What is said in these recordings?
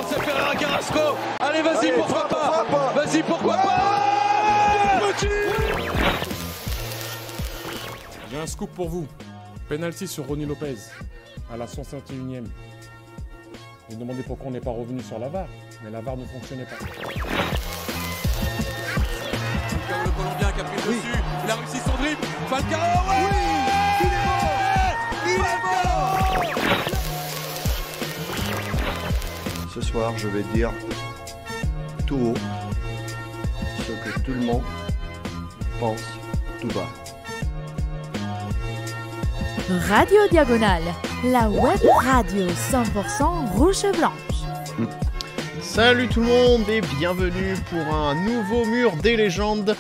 C'est Ferreira Carrasco. Allez, vas-y, pourquoi pas. Vas-y, pourquoi pas. J'ai un scoop pour vous. Penalty sur Ronny Lopez à la 151e. J'ai demandé pourquoi on n'est pas revenu sur la VAR, mais la VAR ne fonctionnait pas. Falcao, le Colombien qui a pris dessus. Il a réussi son dribble. Falcao, ouais. Il est mort. Ce soir, je vais dire tout haut ce que tout le monde pense tout bas. Radio Diagonale, la web radio 100% rouge-blanche. Salut tout le monde et bienvenue pour un nouveau mur des légendes.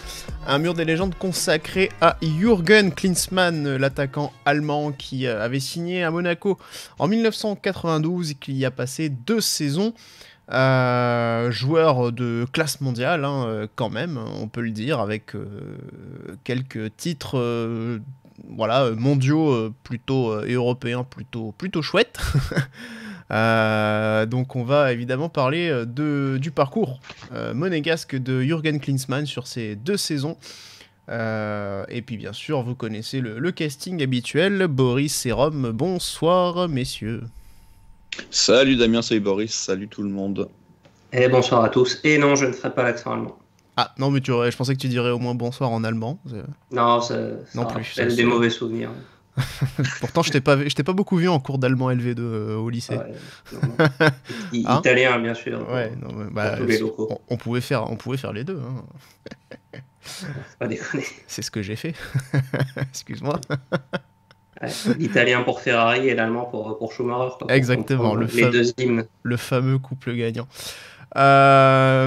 Un mur des légendes consacré à Jürgen Klinsmann, l'attaquant allemand qui avait signé à Monaco en 1992 et qui y a passé 2 saisons. Joueur de classe mondiale, quand même, on peut le dire, avec quelques titres mondiaux et européens plutôt chouettes. Donc on va évidemment parler du parcours monégasque de Jürgen Klinsmann sur ces 2 saisons. Et puis bien sûr, vous connaissez le casting habituel, Boris et Rome. Bonsoir messieurs. Salut Damien, salut Boris, salut tout le monde. Et bonsoir à tous. Et non, je ne ferai pas l'accent allemand. Ah non, mais je pensais que tu dirais au moins bonsoir en allemand. Non, ça non plus. Rappelle des mauvais souvenirs. Pourtant, je t'ai pas beaucoup vu en cours d'allemand LV2 au lycée. Ouais, italien, bien sûr. Ouais, non, mais, tous les locaux. On pouvait faire les deux. Faut pas déconner. C'est ce que j'ai fait. Excuse-moi. Ouais, l'italien pour Ferrari et l'allemand pour Schumacher. Exactement, les deux hymnes. Le fameux couple gagnant.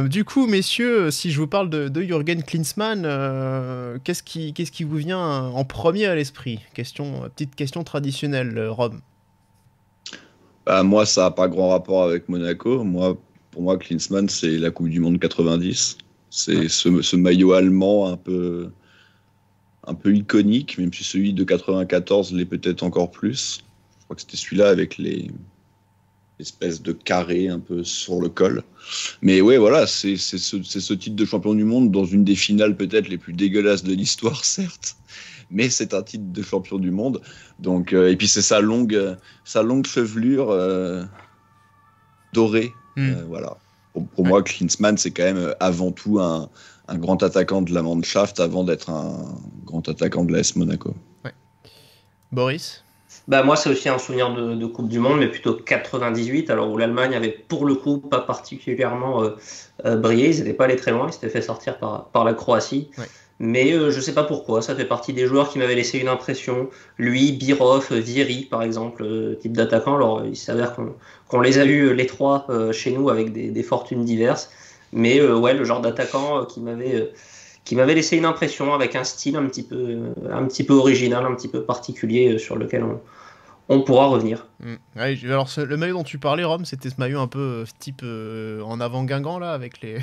Du coup, messieurs, si je vous parle de Jürgen Klinsmann, qu'est-ce qui vous vient en premier à l'esprit ? Petite question traditionnelle, Rome. Moi, ça n'a pas grand rapport avec Monaco. Pour moi, Klinsmann, c'est la Coupe du Monde 90. C'est ce maillot allemand un peu iconique, même si celui de 94 l'est peut-être encore plus. Je crois que c'était celui-là avec l'espèce de carré un peu sur le col. Mais ouais, voilà, c'est ce titre de champion du monde dans une des finales peut-être les plus dégueulasses de l'histoire, certes, mais c'est un titre de champion du monde. Donc, et puis c'est sa longue chevelure dorée. Voilà. Pour moi, Klinsmann, c'est quand même avant tout un grand attaquant de la Mannschaft avant d'être un grand attaquant de l'AS Monaco. Ouais. Boris ? Moi, c'est aussi un souvenir de Coupe du Monde, mais plutôt 98, alors où l'Allemagne avait pour le coup pas particulièrement brillé. Ils n'étaient pas allés très loin, ils s'étaient fait sortir par la Croatie. Ouais. Mais je sais pas pourquoi, ça fait partie des joueurs qui m'avaient laissé une impression. Lui, Birov, Vieri, par exemple, type d'attaquant. Alors, il s'avère qu'on les a eus les trois chez nous avec des fortunes diverses. Mais le genre d'attaquant qui m'avait laissé une impression avec un style un petit peu original, un petit peu particulier sur lequel on pourra revenir. Ouais, alors le maillot dont tu parlais, Rome, c'était ce maillot un peu type en avant Guingamp là, avec les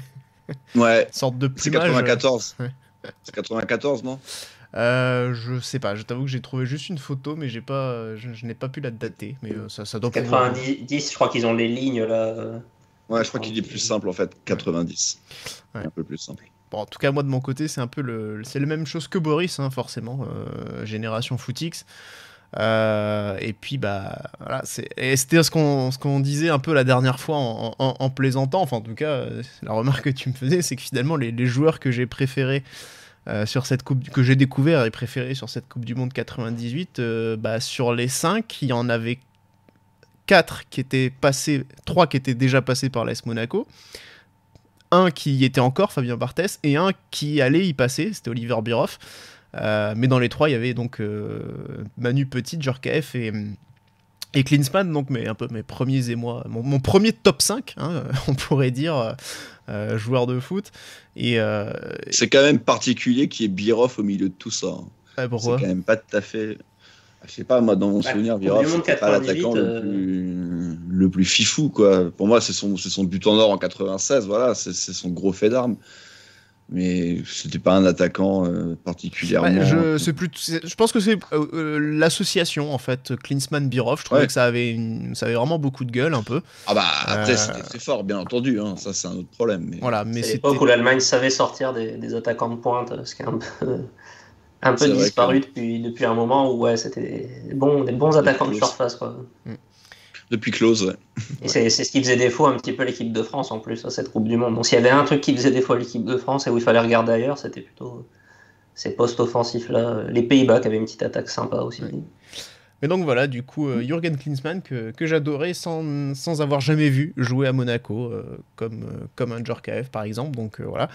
sortes de plumage. C'est 94. Ouais. C'est 94, non ? Je sais pas, je t'avoue que j'ai trouvé juste une photo, mais je n'ai pas pu la dater. Mais ça doit 90, je crois qu'ils ont les lignes là. Ouais, je crois qu'il est plus simple en fait, 90. Ouais. Un peu plus simple. Bon, en tout cas, moi de mon côté, c'est un peu c'est la même chose que Boris, forcément, génération Footix. Et puis voilà, c'était ce qu'on disait un peu la dernière fois en plaisantant. Enfin, en tout cas, la remarque que tu me faisais, c'est que finalement les joueurs que j'ai préférés sur cette coupe, que j'ai découvert et préférés sur cette Coupe du Monde 98, sur les 5, il y en avait 4 qui étaient passés, 3 qui étaient déjà passés par l'AS Monaco, un qui y était encore, Fabien Barthès, et un qui allait y passer, c'était Oliver Bierhoff. Mais dans les 3, il y avait donc Manu Petit, Djorkaeff et Klinsmann, donc un peu mes premiers émois, mon premier top 5, on pourrait dire, joueur de foot. Et c'est quand même particulier qu'il y ait Bierhoff au milieu de tout ça. Pourquoi ? C'est quand même pas tout à fait... Je sais pas, moi, dans mon souvenir, Bierhoff, c'est pas l'attaquant le plus fifou, quoi. Pour moi, c'est son but en or en 96, voilà, c'est son gros fait d'armes. mais c'était pas un attaquant particulièrement. Je pense que c'est l'association en fait, Klinsmann-Birov. Je trouvais que ça avait vraiment beaucoup de gueule un peu. Ah bah après c'était très fort, bien entendu. Hein. Ça c'est un autre problème. Mais... Voilà, mais c'est l'époque où l'Allemagne savait sortir des attaquants de pointe, ce qui est un peu disparu depuis un moment où c'était des bons attaquants de surface quoi. Depuis Klose, ouais. Et c'est ce qui faisait défaut un petit peu l'équipe de France en plus à cette Coupe du Monde. Donc s'il y avait un truc qui faisait défaut à l'équipe de France et où il fallait regarder ailleurs, c'était plutôt ces postes offensifs là. Les Pays-Bas qui avaient une petite attaque sympa aussi. Ouais. Mais donc voilà, du coup, Jürgen Klinsmann que j'adorais sans avoir jamais vu jouer à Monaco, comme un Djorkaeff par exemple. Donc voilà,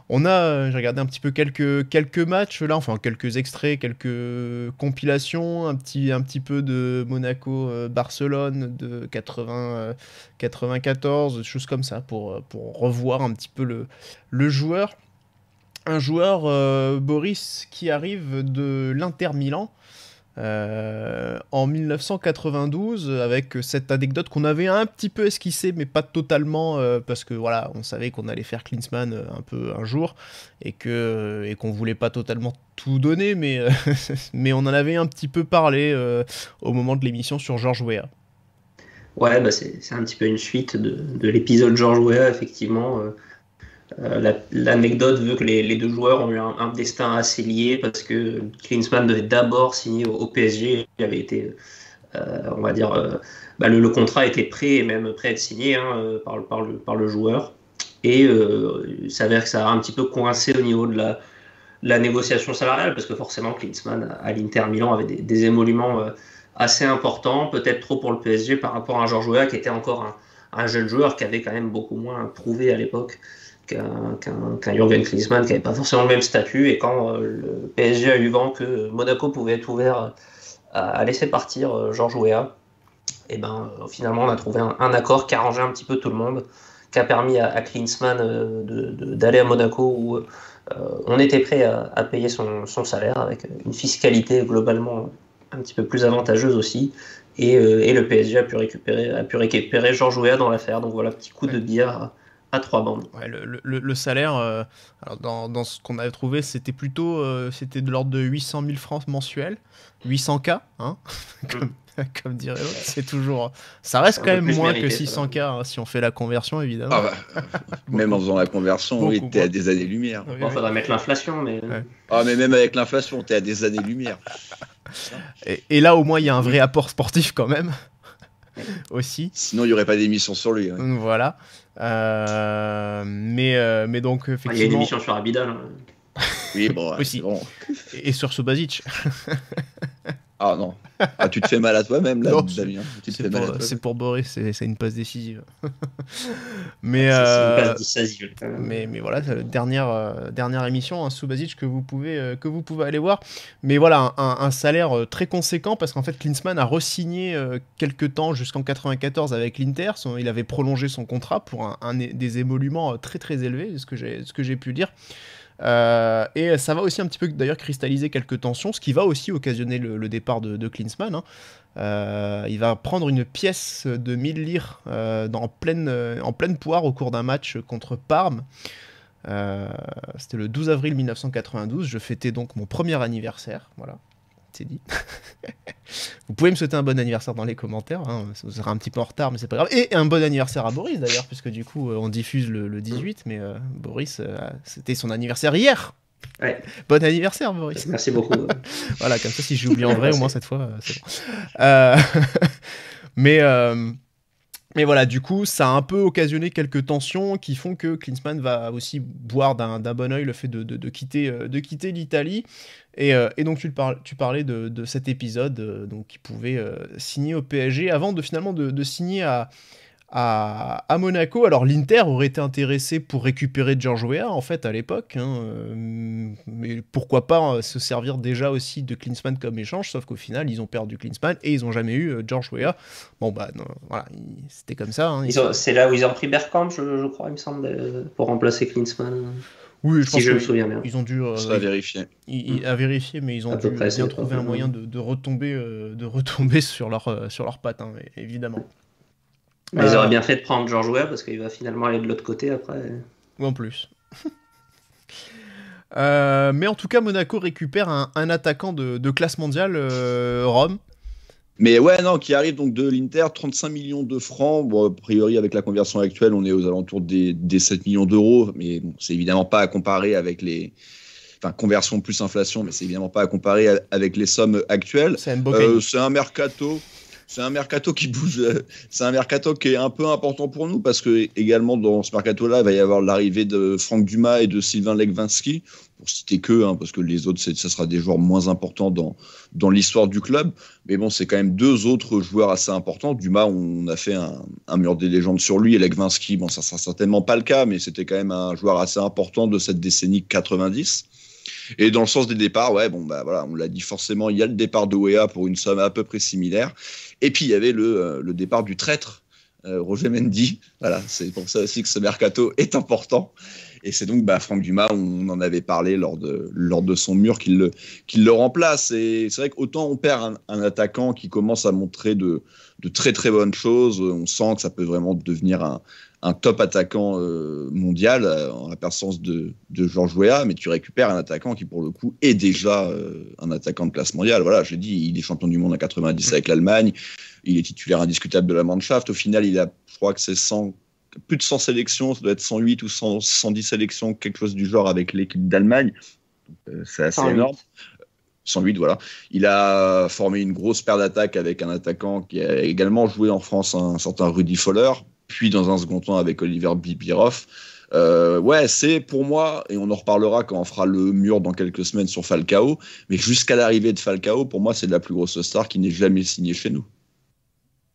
j'ai regardé un petit peu quelques matchs là, enfin quelques extraits, quelques compilations, un petit peu de Monaco-Barcelone de 94, des choses comme ça pour revoir un petit peu le joueur. Un joueur, Boris, qui arrive de l'Inter Milan. En 1992, avec cette anecdote qu'on avait un petit peu esquissée mais pas totalement, parce que voilà, on savait qu'on allait faire Klinsmann un jour et qu'on voulait pas totalement tout donner, mais on en avait un petit peu parlé au moment de l'émission sur Georges Weah. Ouais, bah c'est un petit peu une suite de l'épisode Georges Weah, effectivement. L'anecdote veut que les deux joueurs ont eu un destin assez lié parce que Klinsmann devait d'abord signer au PSG. Il avait été, on va dire, le contrat était prêt et même prêt à être signé par le joueur. Et il s'avère que ça a un petit peu coincé au niveau de la négociation salariale parce que forcément Klinsmann à l'Inter Milan avait des émoluments assez importants, peut-être trop pour le PSG par rapport à un Georges Weah qui était encore un jeune joueur qui avait quand même beaucoup moins prouvé à l'époque qu'un Jürgen Klinsmann qui n'avait pas forcément le même statut. Et quand le PSG a eu vent que Monaco pouvait être ouvert à laisser partir Georges Weah, et finalement on a trouvé un accord qui a arrangé un petit peu tout le monde, qui a permis à Klinsmann d'aller à Monaco où on était prêt à payer son salaire avec une fiscalité globalement un petit peu plus avantageuse aussi. Et le PSG a pu récupérer Georges Weah dans l'affaire. Donc voilà, petit coup de billard à 3 bandes. Ouais, le salaire, alors dans ce qu'on avait trouvé, c'était plutôt c'était de l'ordre de 800 000 francs mensuels, 800K, hein, comme dirait l'autre. C'est toujours, ça reste quand même moins que 600K hein, si on fait la conversion évidemment. Même en faisant la conversion, oui, t'es à des années-lumière. Bon, faudrait mettre l'inflation, mais. Ouais. Mais même avec l'inflation, t'es à des années-lumière. Et là, au moins, il y a un vrai apport sportif quand même. Aussi. Sinon, il n'y aurait pas d'émission sur lui. Ouais. Voilà. Mais donc, effectivement. Il y a une émission sur Abidal. Hein. Oui, bon. Aussi. Bon. Et sur Subasic. Ah non. Ah, tu te fais mal à toi-même, là, Damien. C'est pour Boris, c'est une passe décisive. Mais, c'est une passe décisive. Mais voilà, c'est la dernière émission, hein, Subasic, que vous pouvez aller voir. Mais voilà, un salaire très conséquent, parce qu'en fait, Klinsmann a re-signé quelques temps, jusqu'en 94 avec l'Inter. Il avait prolongé son contrat pour des émoluments très très élevés, ce que j'ai pu dire. Et ça va aussi un petit peu d'ailleurs cristalliser quelques tensions, ce qui va aussi occasionner le départ de Klinsmann. Hein. Il va prendre une pièce de 1000 lire en pleine poire au cours d'un match contre Parme. C'était le 12 avril 1992. Je fêtais donc mon premier anniversaire. Voilà, c'est dit. Vous pouvez me souhaiter un bon anniversaire dans les commentaires, hein. Ça sera un petit peu en retard mais c'est pas grave, et un bon anniversaire à Boris d'ailleurs, puisque du coup on diffuse le 18, mais Boris c'était son anniversaire hier. Ouais. Bon anniversaire Boris. Merci beaucoup. Voilà, comme ça si j'ai oublié en vrai au moins cette fois c'est bon. Mais voilà, du coup, ça a un peu occasionné quelques tensions qui font que Klinsmann va aussi voir d'un bon œil le fait de quitter l'Italie. Et donc tu parlais de cet épisode donc qui pouvait signer au PSG avant finalement de signer à Monaco. Alors l'Inter aurait été intéressé pour récupérer Georges Weah en fait à l'époque, hein, mais pourquoi pas se servir déjà aussi de Klinsmann comme échange, sauf qu'au final ils ont perdu Klinsmann et ils ont jamais eu Georges Weah. Bon bah non, voilà, c'était comme ça. Hein, c'est là où ils ont pris Bergkamp, je crois, il me semble, pour remplacer Klinsmann. Oui, je me souviens bien. Ils ont dû à vérifier. À vérifier, mais ils ont dû bien trouver un moyen de retomber sur leurs pattes, hein, évidemment. Mais ils auraient bien fait de prendre Georges Weah parce qu'il va finalement aller de l'autre côté après. Ou en plus. Mais en tout cas, Monaco récupère un attaquant de classe mondiale, Rome. Mais ouais, non, qui arrive donc de l'Inter, 35 millions de francs. Bon, a priori, avec la conversion actuelle, on est aux alentours des 7 millions d'euros. Mais bon, c'est évidemment pas à comparer avec les. Enfin, conversion plus inflation, mais c'est évidemment pas à comparer avec les sommes actuelles. C'est un mercato. C'est un mercato qui bouge. C'est un mercato qui est un peu important pour nous parce que également dans ce mercato-là, il va y avoir l'arrivée de Franck Dumas et de Sylvain Legwinski, pour citer que, parce que les autres, ça sera des joueurs moins importants dans l'histoire du club. Mais bon, c'est quand même deux autres joueurs assez importants. Dumas, on a fait un mur des légendes sur lui, et Legwinski, bon, ça sera certainement pas le cas, mais c'était quand même un joueur assez important de cette décennie 90. Et dans le sens des départs, ouais, bon, bah voilà, on l'a dit forcément, il y a le départ de Weah pour une somme à peu près similaire. Et puis il y avait le départ du traître, Roger Mendy. Voilà, c'est pour ça aussi que ce mercato est important. Et c'est donc Franck Dumas, on en avait parlé lors de son mur, qu'il le remplace. Et c'est vrai qu'autant on perd un attaquant qui commence à montrer de très très bonnes choses, on sent que ça peut vraiment devenir un top attaquant mondial en la personne de Georges Weah, mais tu récupères un attaquant qui, pour le coup, est déjà un attaquant de classe mondiale. Voilà, j'ai dit, il est champion du monde en 90 avec l'Allemagne, il est titulaire indiscutable de la Mannschaft. Au final, il a, je crois que c'est plus de 100 sélections, ça doit être 108 ou 110 sélections, quelque chose du genre avec l'équipe d'Allemagne. Donc, c'est assez 108. Énorme. 108, voilà. Il a formé une grosse paire d'attaques avec un attaquant qui a également joué en France, un certain Rudi Voller, puis dans un second temps avec Oliver Bibirov. Ouais, c'est pour moi, et on en reparlera quand on fera le mur dans quelques semaines sur Falcao, mais jusqu'à l'arrivée de Falcao, pour moi, c'est la plus grosse star qui n'ait jamais signé chez nous.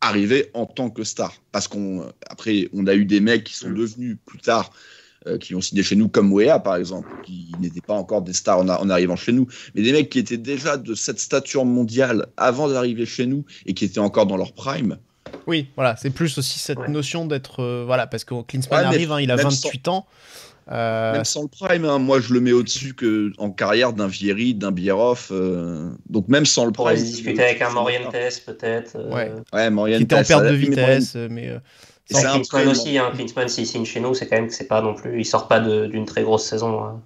Arrivé en tant que star. Parce qu'après, on a eu des mecs qui sont devenus plus tard, qui ont signé chez nous, comme Weah, par exemple, qui n'étaient pas encore des stars en arrivant chez nous, mais des mecs qui étaient déjà de cette stature mondiale avant d'arriver chez nous et qui étaient encore dans leur prime. Oui, voilà, c'est plus aussi cette notion d'être... voilà, parce que Klinsmann arrive, il a 28 ans. Même sans le prime, moi je le mets au-dessus en carrière d'un Vieri, d'un Bierhoff. Donc même sans le prime. On pourrait discuter avec un Morientes peut-être. Ouais, Morientes. Qui était en perte de vitesse, mais... C'est Klinsmann aussi, Klinsmann s'il signe chez nous, c'est quand même que c'est pas non plus... Il sort pas d'une très grosse saison.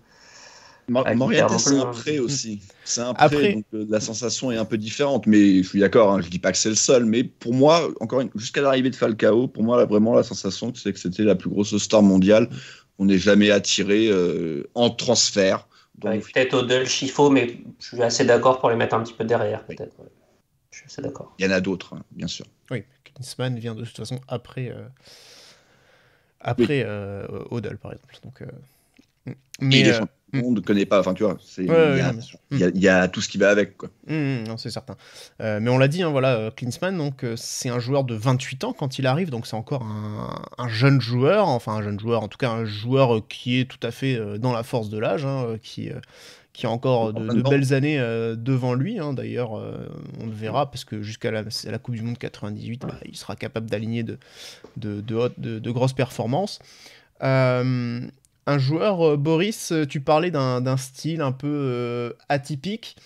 Morientes, c'est un prêt aussi. C'est un prêt, donc la sensation est un peu différente. Mais je suis d'accord, je dis pas que c'est le seul. Mais pour moi, jusqu'à l'arrivée de Falcao, pour moi, vraiment la sensation, c'est que c'était la plus grosse star mondiale. On n'est jamais attiré en transfert. Peut-être Odell, Chifo, mais je suis assez d'accord pour les mettre un petit peu derrière, peut-être. Ouais. Je suis assez d'accord. Il y en a d'autres, bien sûr. Oui, Klinsmann vient de toute façon après Odell, par exemple. Donc, mais on ne connaît pas, enfin tu vois, il y a tout ce qui va avec, quoi. Non, c'est certain. Mais on l'a dit, voilà, Klinsmann, donc c'est un joueur de 28 ans quand il arrive, donc c'est encore un jeune joueur, en tout cas un joueur qui est tout à fait dans la force de l'âge, qui a encore de belles années devant lui, d'ailleurs, on le verra, parce que jusqu'à la Coupe du Monde 98, il sera capable d'aligner de grosses performances. Un joueur, Boris, tu parlais d'un style un peu atypique.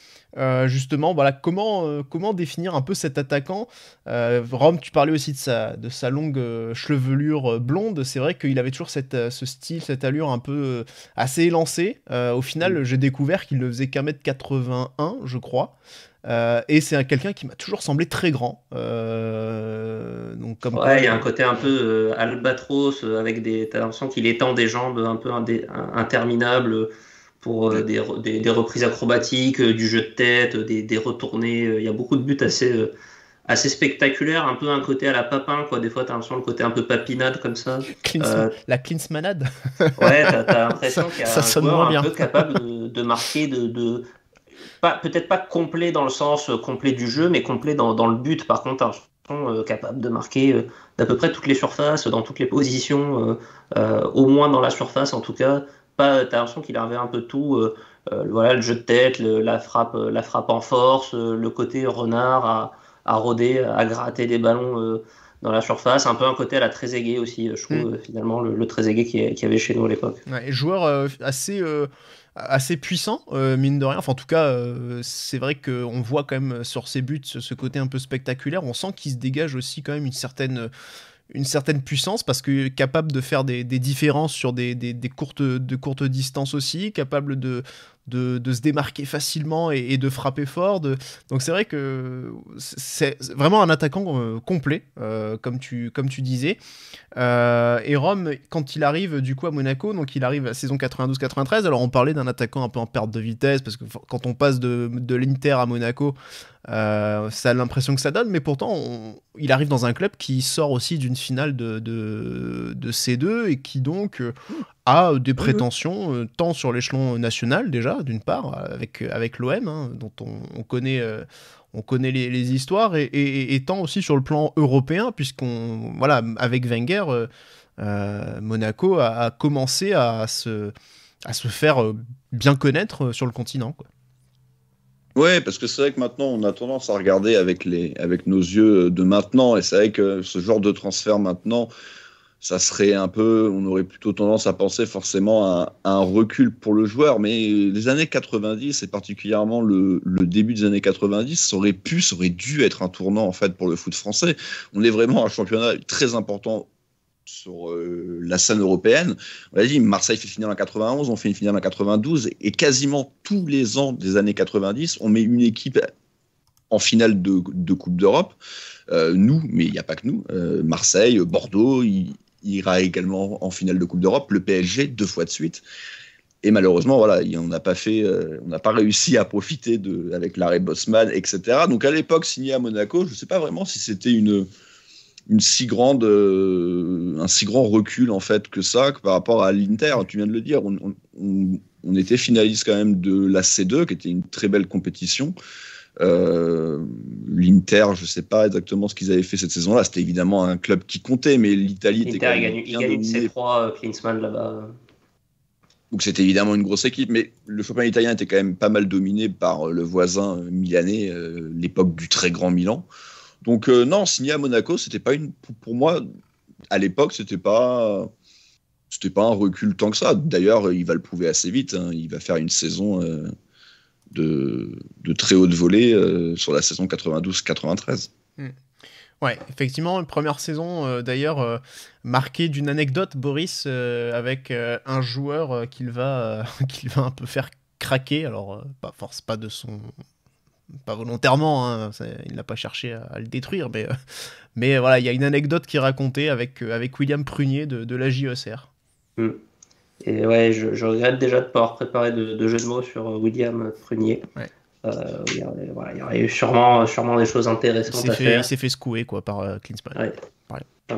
Justement, voilà, comment définir un peu cet attaquant ? Rome, tu parlais aussi de sa longue chevelure blonde. C'est vrai qu'il avait toujours ce style, cette allure un peu assez élancée. Au final, j'ai découvert qu'il ne faisait qu'1m81, je crois. Et c'est quelqu'un qui m'a toujours semblé très grand. Donc il y a un côté un peu albatros, avec t'as l'impression qu'il étend des jambes un peu interminables pour des reprises acrobatiques, du jeu de tête, des retournées. Il y a beaucoup de buts assez spectaculaires, un peu un côté à la Papin, quoi. Des fois, t'as l'impression le côté un peu papinade comme ça. La Klinsmannade. Ouais, t'as l'impression qu'il y a un joueur un peu capable de marquer, peut-être pas complet dans le sens complet du jeu, mais complet dans le but. Par contre, capable de marquer d'à peu près toutes les surfaces, dans toutes les positions, au moins dans la surface en tout cas. T'as l'impression qu'il avait un peu tout, voilà, le jeu de tête, la frappe en force, le côté renard à rôder, à gratter des ballons dans la surface, un peu un côté à la Trezeguet aussi, je trouve, finalement, le Trezeguet qu'il y avait chez nous à l'époque. Ouais, joueur assez puissant, mine de rien. Enfin, en tout cas, c'est vrai qu'on voit quand même sur ses buts ce côté un peu spectaculaire. On sent qu'il se dégage aussi quand même une certaine une certaine puissance parce que capable de faire des différences sur des courtes distances aussi, capable de se démarquer facilement et de frapper fort. Donc c'est vrai que c'est vraiment un attaquant complet, comme tu disais. Et Rome, quand il arrive du coup à Monaco, donc il arrive à la saison 92-93, alors on parlait d'un attaquant un peu en perte de vitesse, parce que quand on passe de l'Inter à Monaco, ça a l'impression que ça donne, mais pourtant il arrive dans un club qui sort aussi d'une finale de C2 et qui donc a des prétentions tant sur l'échelon national déjà, d'une part, avec l'OM, hein, dont on connaît les histoires, et tant aussi sur le plan européen, avec Wenger, Monaco a commencé à se faire bien connaître sur le continent, quoi. Ouais, parce que c'est vrai que maintenant, on a tendance à regarder avec nos yeux de maintenant, et c'est vrai que ce genre de transfert maintenant, ça serait on aurait plutôt tendance à penser forcément à un recul pour le joueur, mais les années 90, et particulièrement le début des années 90, ça aurait dû être un tournant en fait pour le foot français. On est vraiment un championnat très important sur la scène européenne. On l'a dit, Marseille fait finale en 91, on fait une finale en 92, et quasiment tous les ans des années 90, on met une équipe en finale de Coupe d'Europe. Nous, mais il n'y a pas que nous, Marseille, Bordeaux, il ira également en finale de Coupe d'Europe, le PSG 2 fois de suite. Et malheureusement, voilà, on n'a pas réussi à profiter avec l'arrêt Bosman, etc. Donc à l'époque, signé à Monaco, je ne sais pas vraiment si c'était un si grand recul en fait que ça, que par rapport à l'Inter. Tu viens de le dire, on était finaliste quand même de la C2, qui était une très belle compétition. L'Inter, je ne sais pas exactement ce qu'ils avaient fait cette saison-là. C'était évidemment un club qui comptait, mais l'Italie était quand même il gagne une C3, Klinsmann là-bas. Donc c'était évidemment une grosse équipe, mais le championnat italien était quand même pas mal dominé par le voisin milanais, l'époque du très grand Milan. Donc non, signé à Monaco, c'était pas pour moi à l'époque, c'était pas un recul tant que ça. D'ailleurs, il va le prouver assez vite, hein. Il va faire une saison de très haute volée sur la saison 92-93. Ouais, effectivement, première saison d'ailleurs marquée d'une anecdote, Boris, avec un joueur qu'il va un peu faire craquer. Alors pas volontairement, hein, il n'a pas cherché à le détruire, mais voilà, il y a une anecdote qui est racontée avec William Prunier de la JESR. Et ouais, je regrette déjà de ne pas avoir préparé de jeu de mots sur William Prunier. Ouais. Il y aurait eu sûrement des choses intéressantes à faire. Il s'est fait secouer quoi, par Klinsmann. Ouais. Pas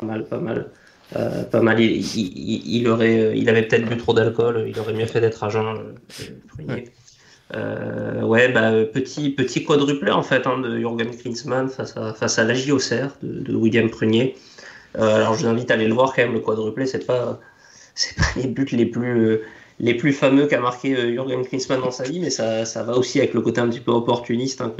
mal. Il avait peut-être bu trop d'alcool, il aurait mieux fait d'être agent, Prunier. Petit quadruplé en fait, hein, de Jürgen Klinsmann face à l'AJ Auxerre de William Prunier. Alors je vous invite à aller le voir quand même, le quadruplé, c'est pas les buts les plus fameux qu'a marqué Jürgen Klinsmann dans sa vie, mais ça va aussi avec le côté un petit peu opportuniste, hein,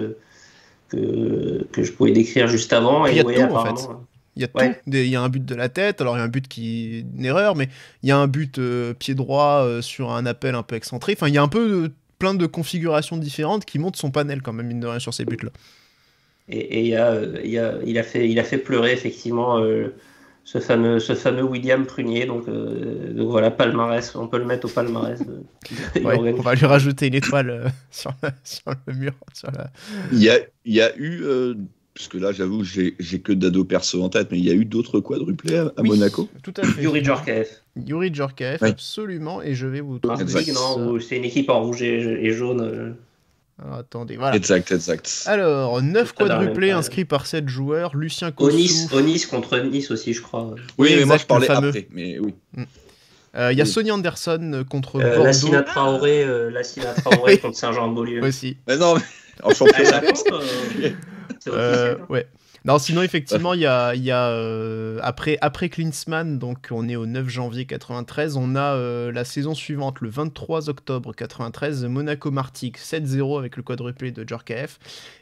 que je pouvais décrire juste avant. Il y a tout en fait. Il y a tout. Il y a un but de la tête, alors il y a un but qui est une erreur, mais il y a un but pied droit sur un appel un peu excentré. Enfin, il y a un peu plein de configurations différentes qui montrent son panel quand même, mine de rien, sur ces buts-là. Et il a fait pleurer effectivement ce fameux William Prunier, donc voilà, palmarès, on peut le mettre au palmarès de on va lui rajouter une étoile sur le mur. Il y a eu, parce que là j'avoue j'ai que Dado perso en tête, mais il y a eu d'autres quadruplés à Monaco. Tout à fait. Yuri Djorkaeff, oui. Absolument, et je vais vous trouver c'est une équipe en rouge et jaune. Alors, attendez, voilà. Exact. Alors, 9 quadruplés inscrits par 7 joueurs. Lucien Kossou. Onis contre Nice aussi, je crois. Oui, mais moi je parlais après. Mais oui. Il y a Sonny Anderson contre Bordeaux. Lassina Traoré contre Saint-Jean-de-Beaulieu. Aussi. Mais non, en championnat. Ouais. Non, sinon effectivement il y a après Klinsmann, donc on est au 9 janvier 93, on a la saison suivante, le 23 octobre 93, Monaco-Martigues 7-0 avec le quadruplé de Djorkaeff,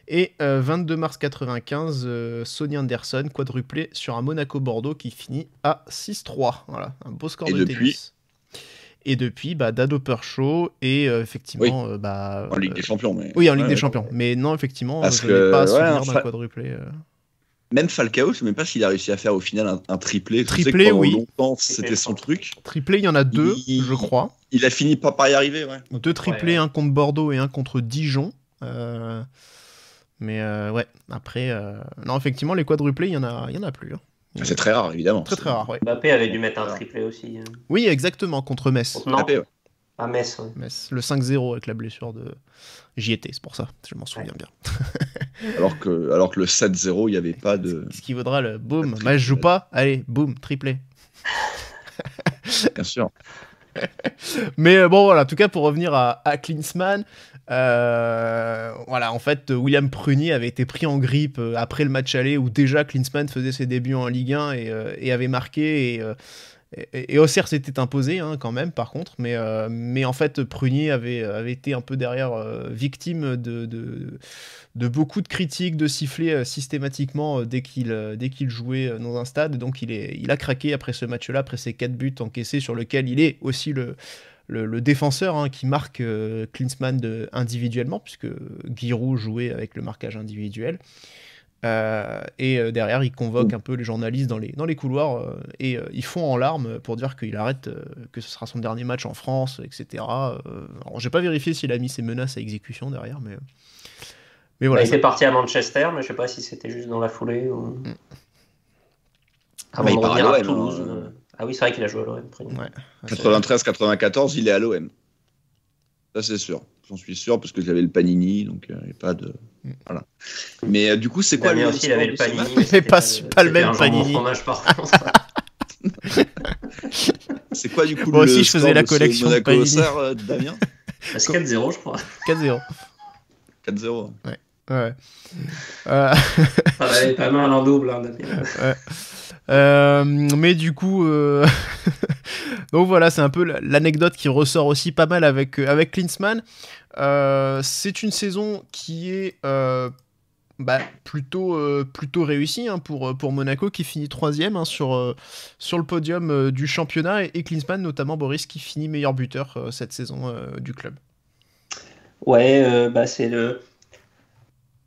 et 22 mars 95, Sonny Anderson quadruplé sur un Monaco-Bordeaux qui finit à 6-3. Voilà, un beau score de tennis. Et depuis, Dado Perchaud et effectivement... en Ligue des Champions. Mais... Oui, en Ligue des Champions. Mais non, effectivement, je n'ai pas souvenir d'un quadruplé. Même Falcao, je sais même pas s'il a réussi à faire au final un triplé. Triplé, pendant oui. longtemps, c'était son truc. Triplé, il y en a 2, je crois. Il a fini par y arriver, ouais. 2 triplés, un contre Bordeaux et un contre Dijon. Mais ouais, après... Non, effectivement, les quadruplés, il y en a plus. Hein. C'est très rare, évidemment. Très rare, ouais. Mbappé avait dû mettre un triplé aussi. Oui, exactement, contre Metz. Non, Mbappé, ouais. à Metz. Ouais. Metz. Le 5-0 avec la blessure de... J'y étais, c'est pour ça, je m'en souviens bien. alors que le 7-0, il n'y avait pas de... Ce qui vaudra le boum. Bah, je joue pas, allez, boum, triplé. Bien sûr. Mais bon, voilà, en tout cas, pour revenir à Klinsmann, voilà, en fait, William Prunier avait été pris en grippe après le match aller où déjà Klinsmann faisait ses débuts en Ligue 1 et avait marqué. Et Auxerre s'était imposé hein, quand même, par contre. Mais en fait, Prunier avait été un peu derrière victime de beaucoup de critiques, de sifflets systématiquement dès qu'il jouait dans un stade. Donc il a craqué après ce match-là, après ses 4 buts encaissés, sur lequel il est aussi le défenseur hein, qui marque Klinsmann individuellement, puisque Giroud jouait avec le marquage individuel. Et derrière, il convoque un peu les journalistes dans les couloirs et ils font en larmes pour dire qu'il arrête, que ce sera son dernier match en France, etc. Alors, j'ai pas vérifié s'il a mis ses menaces à exécution derrière, mais voilà. Il était parti à Manchester, mais je sais pas si c'était juste dans la foulée ou... Avant de revenir à Toulouse. Ah oui, c'est vrai qu'il a joué à l'OM. Ouais. 93-94, il est à l'OM. Ça, c'est sûr. J'en suis sûr, parce que j'avais le Panini, donc il n'y a pas de... Voilà. Mais du coup, c'est quoi le aussi, il avait le Panini, mais pas le même Panini. Fromage, par contre. C'est quoi, du coup, moi aussi, je faisais la collection de Panini. Damien c'est 4-0, je crois. 4-0. 4-0. Ouais. Elle est pas mal en double, hein, Damien. Ouais. Mais du coup, donc voilà, c'est un peu l'anecdote qui ressort aussi pas mal avec Klinsmann. C'est une saison qui est plutôt réussie hein, pour Monaco, qui finit 3e hein, sur le podium du championnat, et Klinsmann notamment, Boris, qui finit meilleur buteur cette saison du club. Ouais,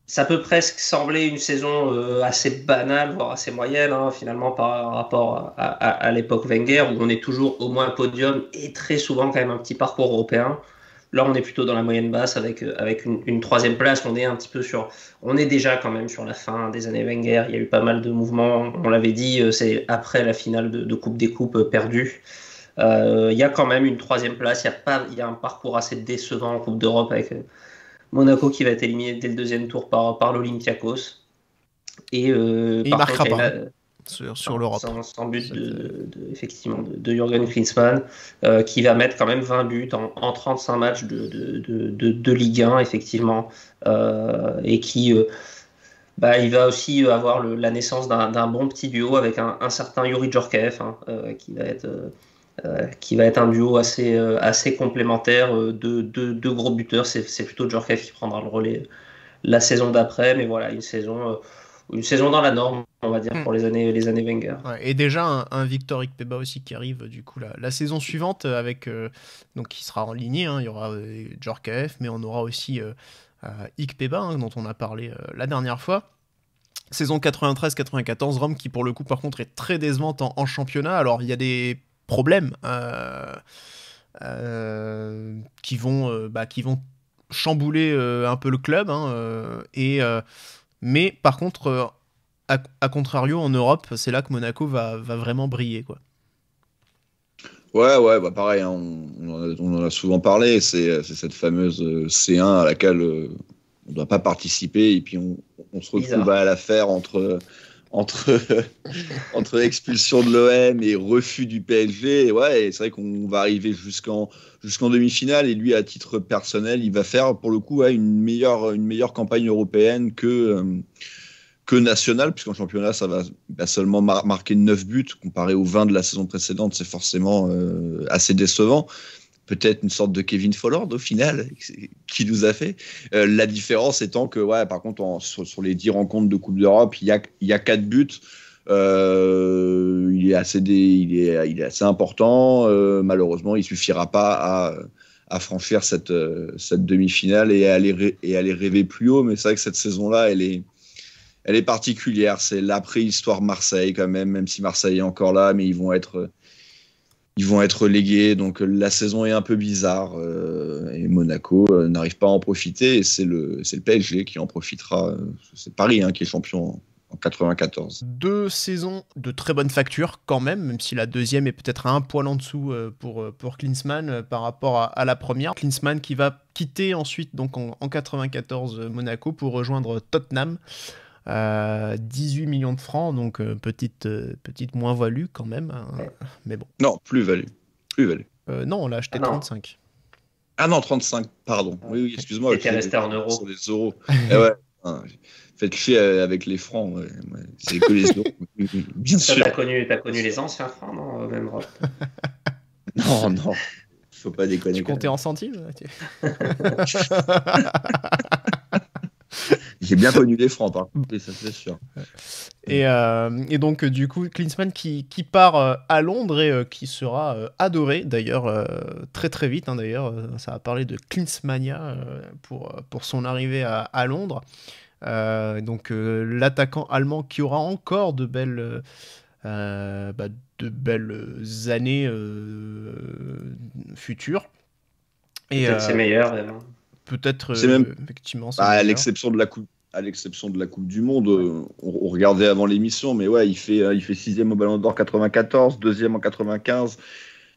ça peut presque sembler une saison assez banale, voire assez moyenne, hein, finalement, par rapport à l'époque Wenger, où on est toujours au moins podium et très souvent quand même un petit parcours européen. Là, on est plutôt dans la moyenne basse avec une 3e place. On est déjà quand même sur la fin des années Wenger. Il y a eu pas mal de mouvements. On l'avait dit, c'est après la finale de Coupe des Coupes perdue. Il y a quand même une 3e place. Il y a un parcours assez décevant en Coupe d'Europe avec Monaco qui va être éliminé dès le 2e tour par l'Olympiakos. Et il marquera pas sur l'Europe. Sans but effectivement de Jürgen Klinsmann, qui va mettre quand même 20 buts en 35 matchs de Ligue 1, effectivement, et qui il va aussi avoir la naissance d'un bon petit duo avec un certain Youri Djorkaeff, hein, qui va être un duo assez complémentaire de gros buteurs. C'est plutôt Djorkaeff qui prendra le relais la saison d'après, mais voilà, une saison dans la norme, on va dire, pour les années Wenger. Ouais, et déjà un Victor Ikpeba aussi qui arrive du coup la saison suivante avec donc qui sera en lignée, hein, il y aura Djorkaeff, mais on aura aussi Ikpeba hein, dont on a parlé la dernière fois. Saison 93-94, Rome qui pour le coup par contre est très décevante en championnat. Alors il y a des problèmes qui vont chambouler un peu le club hein, mais par contre à contrario en Europe, c'est là que Monaco va vraiment briller quoi. Ouais, pareil, hein, on en a souvent parlé, c'est cette fameuse C1 à laquelle on ne doit pas participer, et puis on se retrouve à la faire entre expulsion de l'OM et refus du PSG. Et c'est vrai qu'on va arriver jusqu'en demi-finale, et lui, à titre personnel, il va faire pour le coup une meilleure campagne européenne que nationale, puisqu'en championnat, ça va seulement marquer 9 buts, comparé aux 20 de la saison précédente. C'est forcément assez décevant. Peut-être une sorte de Kevin Folland au final, qui nous a fait. La différence étant que, par contre, sur les 10 rencontres de Coupe d'Europe, il y a 4 buts. Il est assez important. Malheureusement, il ne suffira pas à franchir cette demi-finale et à aller rêver plus haut. Mais c'est vrai que cette saison-là, elle elle est particulière. C'est la préhistoire Marseille quand même si Marseille est encore là, mais ils vont être légués. Donc la saison est un peu bizarre et Monaco n'arrive pas à en profiter. Et c'est le PSG qui en profitera. C'est Paris qui est champion en 94. 2 saisons de très bonne facture quand même si la deuxième est peut-être un poil en dessous pour Klinsmann par rapport à la première. Klinsmann qui va quitter ensuite donc en 94 Monaco pour rejoindre Tottenham. 18 millions de francs, donc petite moins-value quand même, mais bon. Non, plus-value. Non, on l'a acheté 35. Ah non, 35, pardon. Oui, excuse-moi. Il était resté en euros. Sur les euros. Ouais. Faites chier avec les francs, ouais. C'est que les euros. Bien sûr. T'as connu les anciens francs, non, même Rob? Non, faut pas déconner. Tu comptais en centimes? J'ai bien connu les francs, par contre, ça c'est sûr. Et donc, du coup, Klinsmann qui part à Londres et qui sera adoré, d'ailleurs, très très vite. D'ailleurs, ça va parler de Klinsmania pour son arrivée à Londres. Donc, l'attaquant allemand qui aura encore de belles années futures. Peut-être c'est meilleur. Peut-être, c'est même, effectivement. à l'exception de la Coupe du Monde, on regardait avant l'émission, mais ouais, il fait 6e au Ballon d'Or 94, 2e en 95,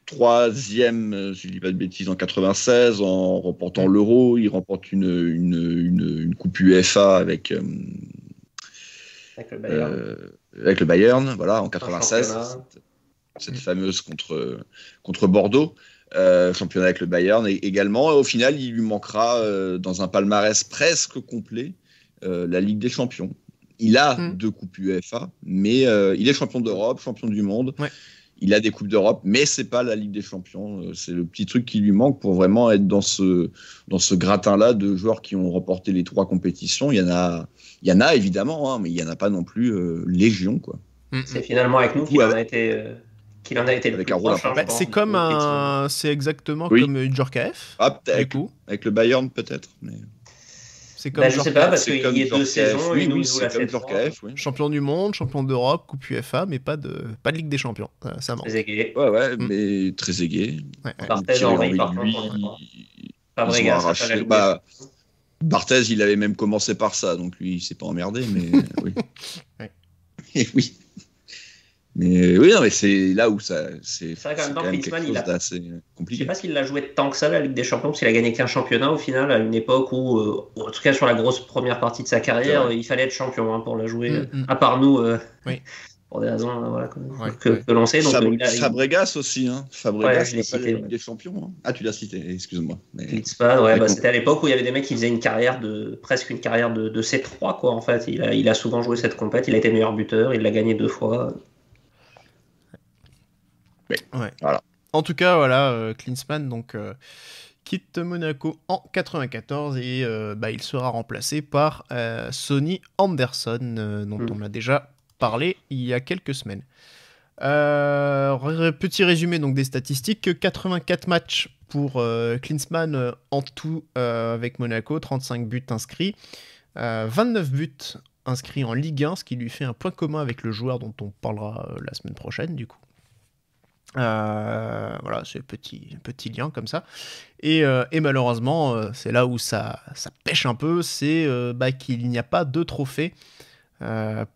3e, si je dis pas de bêtises, en 96, en remportant l'Euro. Il remporte une Coupe UEFA avec le Bayern, voilà, en 96, cette fameuse contre Bordeaux. Championnat avec le Bayern également. Au final, il lui manquera dans un palmarès presque complet la Ligue des Champions. Il a 2 coupes UEFA, mais il est champion d'Europe, champion du monde. Ouais. Il a des coupes d'Europe, mais c'est pas la Ligue des Champions. C'est le petit truc qui lui manque pour vraiment être dans ce gratin-là de joueurs qui ont remporté les 3 compétitions. Il y en a évidemment, mais il y en a pas non plus légion, quoi. C'est finalement avec nous qu'il en a été. Qu'il en a été avec le plus proche, c'est exactement comme Djorkaeff. Du coup, avec le Bayern peut-être. Mais... C'est comme je sais pas parce qu'il y a 2 saisons. Oui, c'est comme Djorkaeff. Oui. Champion du monde, champion d'Europe, Coupe UEFA, mais pas de Ligue des Champions. Ça manque. Très aigué. Ouais, mais très aigué. Barthez, Henry, par contre, Barthez, il avait même commencé par ça, donc lui, il s'est pas emmerdé, mais oui. Oui. Mais oui, non, mais c'est là où c'est vrai quand même quelque chose d'assez compliqué. Je sais pas s'il l'a joué tant que ça la Ligue des Champions, parce qu'il a gagné qu'un championnat au final, à une époque où, en tout cas sur la grosse première partie de sa carrière, il fallait être champion pour la jouer, à part nous, pour des raisons que l'on sait. Donc, Fabregas aussi, Fabregas, je l'ai cité, la Ligue des Champions. Ah, tu l'as cité, excuse-moi. C'était à l'époque où il y avait des mecs qui faisaient presque une carrière de C3, quoi, en fait. Il a souvent joué cette compète, il a été meilleur buteur, il l'a gagné 2 fois. Ouais. Voilà. En tout cas, voilà, Klinsmann donc quitte Monaco en 94 et il sera remplacé par Sonny Anderson, dont on a déjà parlé il y a quelques semaines. Petit résumé donc des statistiques, 84 matchs pour Klinsmann en tout avec Monaco, 35 buts inscrits, 29 buts inscrits en Ligue 1, ce qui lui fait un point commun avec le joueur dont on parlera la semaine prochaine du coup. Voilà, c'est petit lien comme ça. Et malheureusement, c'est là où ça pêche un peu, c'est qu'il n'y a pas de trophée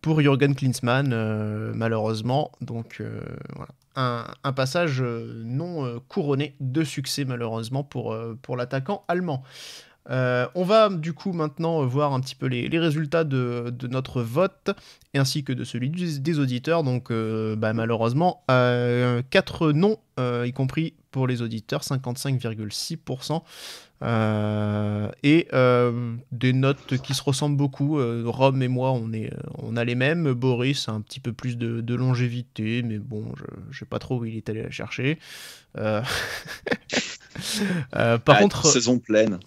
pour Jürgen Klinsmann, malheureusement. Donc voilà, un passage non couronné de succès malheureusement pour l'attaquant allemand. On va du coup maintenant voir un petit peu les résultats de notre vote ainsi que de celui des auditeurs. Donc malheureusement 4 non, y compris pour les auditeurs, 55,6%, et des notes qui se ressemblent beaucoup. Rome et moi on a les mêmes. Boris a un petit peu plus de longévité, mais bon, je sais pas trop où il est allé la chercher. Par contre, saison pleine.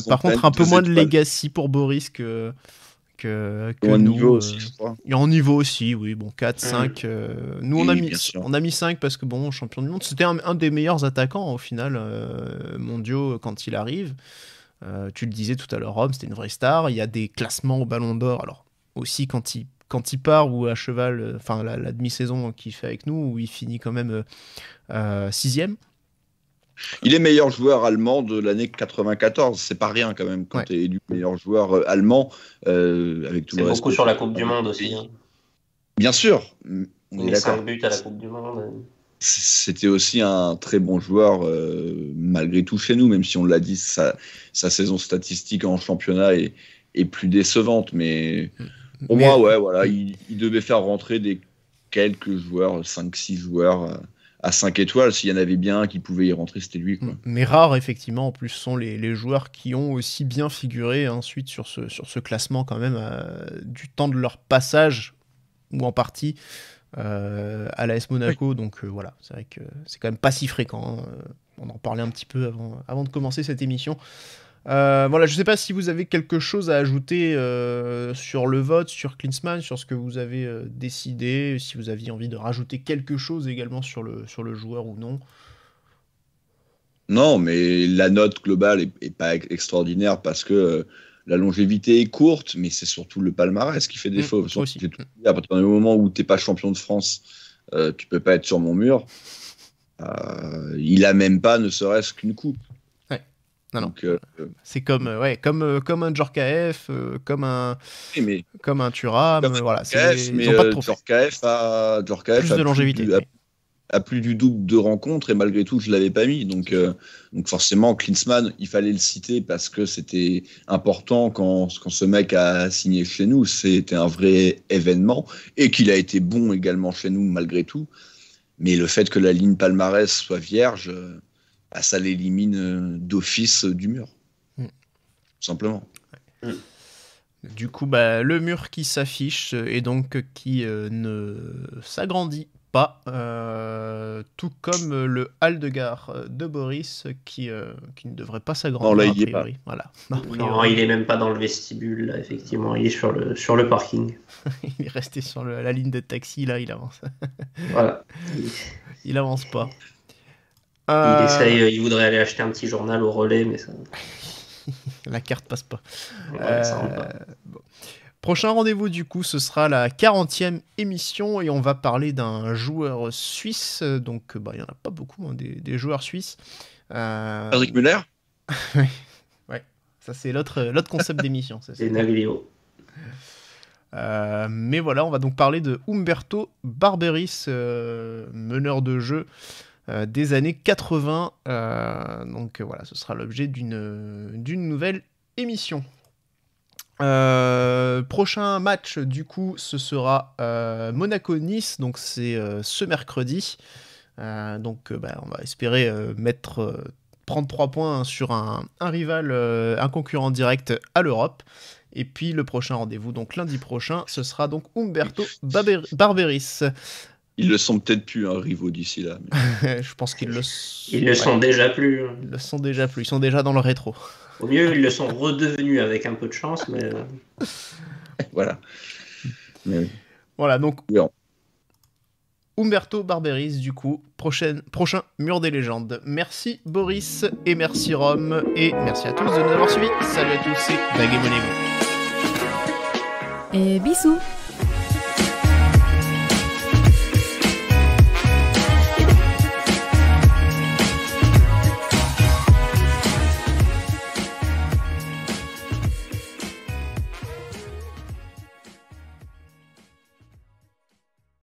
Par contre, un peu moins de legacy pour Boris que nous. Niveau aussi, je crois. Et en niveau aussi, oui. Bon, 4, 5. Nous, on a mis 5 parce que, bon, champion du monde, c'était un des meilleurs attaquants, au final, mondiaux quand il arrive. Tu le disais tout à l'heure, Rome, c'était une vraie star. Il y a des classements au Ballon d'Or. Alors, aussi quand il part ou à cheval, enfin la demi-saison qu'il fait avec nous, où il finit quand même 6e. Il est meilleur joueur allemand de l'année 94, c'est pas rien quand même quand tu es élu meilleur joueur allemand avec tout le reste. C'est beaucoup sur la Coupe du Monde aussi. Hein. Bien sûr. On est 5 buts à la Coupe du Monde. C'était aussi un très bon joueur malgré tout chez nous, même si on l'a dit, sa saison statistique en championnat est plus décevante, mais pour moi, voilà, il devait faire rentrer des quelques joueurs, 5-6 joueurs à 5 étoiles. S'il y en avait bien un qui pouvait y rentrer, c'était lui, quoi. Mais rares, effectivement, en plus, sont les joueurs qui ont aussi bien figuré ensuite sur ce classement quand même du temps de leur passage, ou en partie, à l'AS Monaco. Donc voilà, c'est vrai que c'est quand même pas si fréquent. Hein. On en parlait un petit peu avant de commencer cette émission. Voilà, je sais pas si vous avez quelque chose à ajouter sur le vote, sur Klinsmann, sur ce que vous avez décidé, si vous aviez envie de rajouter quelque chose également sur le joueur ou non. Non, mais la note globale est pas extraordinaire parce que la longévité est courte, mais c'est surtout le palmarès qui fait défaut. À partir du moment où tu n'es pas champion de France, tu peux pas être sur mon mur. Il a même pas ne serait-ce qu'une coupe. Non. Donc, c'est comme un Djorkaeff, comme un Thuram, voilà. Mais Djorkaeff a plus de longévité. A plus du double de rencontres et malgré tout je l'avais pas mis, donc forcément Klinsmann, il fallait le citer parce que c'était important quand ce mec a signé chez nous, c'était un vrai événement et qu'il a été bon également chez nous malgré tout, mais le fait que la ligne palmarès soit vierge, ça l'élimine d'office du mur, tout simplement. Du coup, le mur qui s'affiche et donc qui ne s'agrandit pas, tout comme le hall de gare de Boris qui ne devrait pas s'agrandir. Non, là, il y est pas. Voilà. Non, il est même pas dans le vestibule, là, effectivement, il est sur le parking. Il est resté sur la ligne de taxi, là, il avance. Voilà. Il avance pas. Il voudrait aller acheter un petit journal au relais, mais ça... La carte passe pas. Ouais, ça rentre pas. Bon. Prochain rendez-vous, du coup, ce sera la 40e émission et on va parler d'un joueur suisse. Donc, il n'y en a pas beaucoup, hein, des joueurs suisses. Patrick Müller. Ouais, ça c'est l'autre concept d'émission. C'est Naglio. Mais voilà, on va donc parler de Umberto Barberis, meneur de jeu des années 80. Donc voilà, ce sera l'objet d'une nouvelle émission. Prochain match, du coup, ce sera Monaco-Nice, donc c'est ce mercredi. Donc on va espérer prendre 3 points sur un rival, un concurrent direct à l'Europe. Et puis le prochain rendez-vous, donc lundi prochain, ce sera donc Umberto Barberis. Ils le sont peut-être plus, rivaux d'ici là. Mais... Je pense qu'ils le sont. Ils le sont déjà plus. Ils le sont déjà plus. Ils sont déjà dans le rétro. Au mieux, ils le sont redevenus avec un peu de chance, mais. Voilà. Mais... Voilà, donc. Oui. Umberto Barberis, du coup, prochain Mur des légendes. Merci Boris et merci Rome et merci à tous de nous avoir suivis. Salut à tous, c'est Daguet Monego. Et bisous.